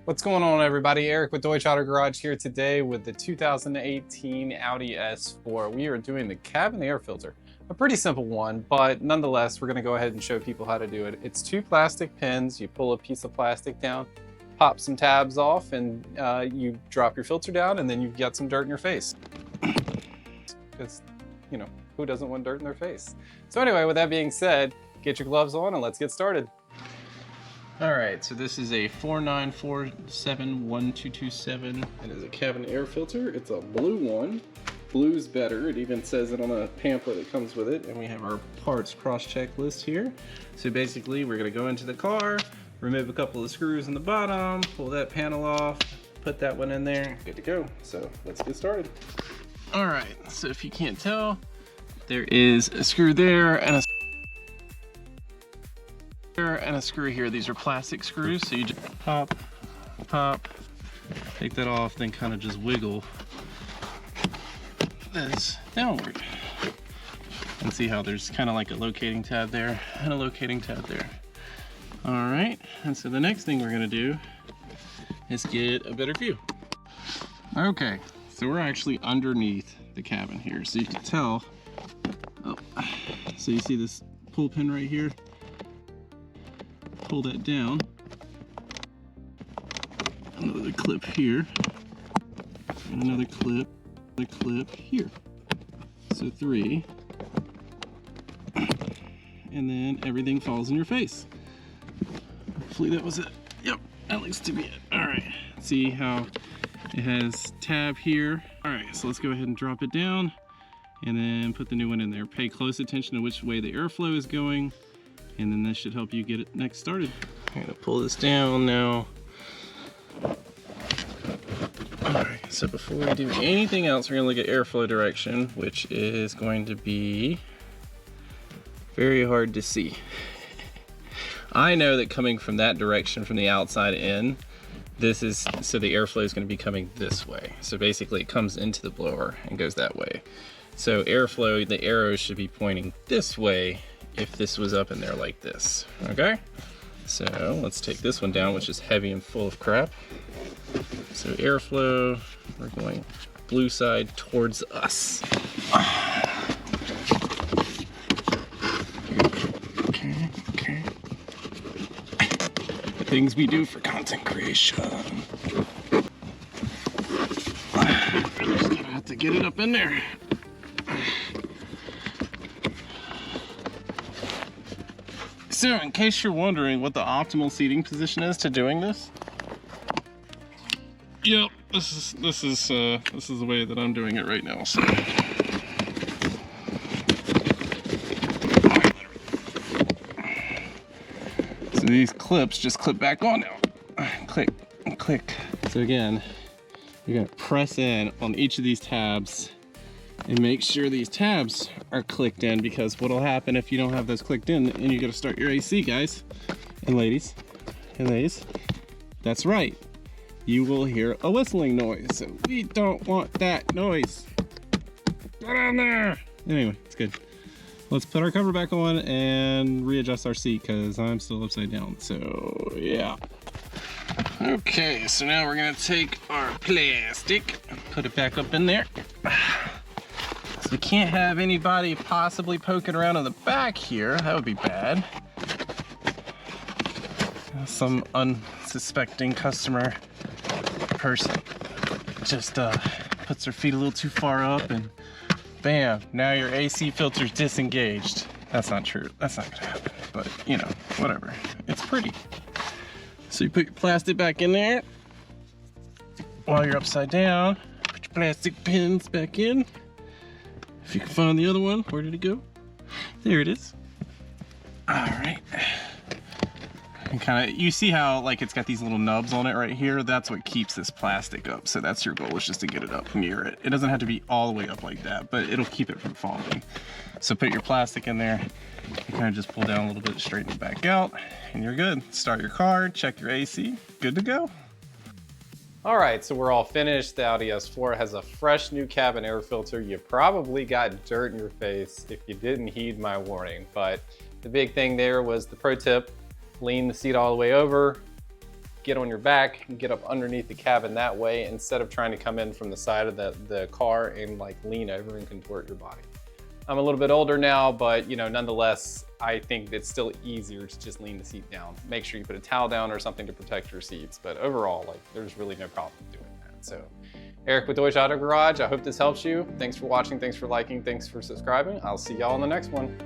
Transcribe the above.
What's going on, everybody? Eric with Deutsche Auto Garage here today with the 2018 Audi S4. We are doing the cabin air filter. A pretty simple one, but nonetheless, we're going to go ahead and show people how to do it. It's two plastic pins. You pull a piece of plastic down, pop some tabs off, and you drop your filter down, and then you've got some dirt in your face. Because, you know, who doesn't want dirt in their face? So anyway, with that being said, get your gloves on and let's get started. All right, so this is a 49471227. It is a cabin air filter. It's a blue one. Blue's better. It even says it on a pamphlet that comes with it. And we have our parts cross-check list here. So basically, we're gonna go into the car, remove a couple of screws in the bottom, pull that panel off, put that one in there, good to go. So let's get started. All right, so if you can't tell, there is a screw there and a screw here. These are plastic screws, so you just pop, take that off, then kind of just wiggle this downward. And see how there's kind of like a locating tab there and a locating tab there. All right, and so the next thing we're gonna do is get a better view. Okay, so we're actually underneath the cabin here, so you can tell. Oh, so you see this pull pin right here? Pull that down. Another clip here, and another clip here. So 3, and then everything falls in your face. Hopefully that was it. Yep, that looks to be it. All right, see how it has tab here. All right, so let's go ahead and drop it down and then put the new one in there. Pay close attention to which way the airflow is going, and then this should help you get it next started. I'm gonna pull this down now. All right, so before we do anything else, we're gonna look at airflow direction, which is going to be very hard to see. I know that coming from that direction, from the outside in, this is, so the airflow is gonna be coming this way. So basically it comes into the blower and goes that way. So airflow, the arrows should be pointing this way if this was up in there like this, okay? So let's take this one down, which is heavy and full of crap. So airflow, we're going blue side towards us. Okay. Things we do for content creation. Just gonna have to get it up in there. So in case you're wondering what the optimal seating position is to doing this, yep, this is the way that I'm doing it right now. So these clips just clip back on now. Click, click. So again, you're gonna press in on each of these tabs and make sure these tabs are clicked in, because what'll happen if you don't have those clicked in and you gotta start your AC, guys and ladies, that's right, you will hear a whistling noise. So we don't want that noise. Get on there. Anyway, it's good. Let's put our cover back on and readjust our seat, because I'm still upside down. So yeah. Okay, so now we're gonna take our plastic, put it back up in there. We can't have anybody possibly poking around in the back here. That would be bad. Some unsuspecting customer person just puts their feet a little too far up and bam, now your AC filter's disengaged. That's not true. That's not gonna happen, but you know, whatever. It's pretty. So you put your plastic back in there. While you're upside down, put your plastic pins back in. If you can find the other one, where did it go? There it is. All right. And kind of, you see how like it's got these little nubs on it right here? That's what keeps this plastic up. So that's your goal, is just to get it up near it. It doesn't have to be all the way up like that, but it'll keep it from falling. So put your plastic in there, you kind of just pull down a little bit, straighten it back out, and you're good. Start your car, check your AC, good to go. All right, so we're all finished. The Audi S4 has a fresh new cabin air filter. You probably got dirt in your face if you didn't heed my warning, but the big thing there was the pro tip: lean the seat all the way over, get on your back and get up underneath the cabin that way instead of trying to come in from the side of the car and like lean over and contort your body. I'm a little bit older now, but you know, nonetheless, I think it's still easier to just lean the seat down. Make sure you put a towel down or something to protect your seats, but overall, like, there's really no problem doing that. So, Eric with Deutsche Auto Garage, I hope this helps you. Thanks for watching, thanks for liking, thanks for subscribing. I'll see y'all in the next one.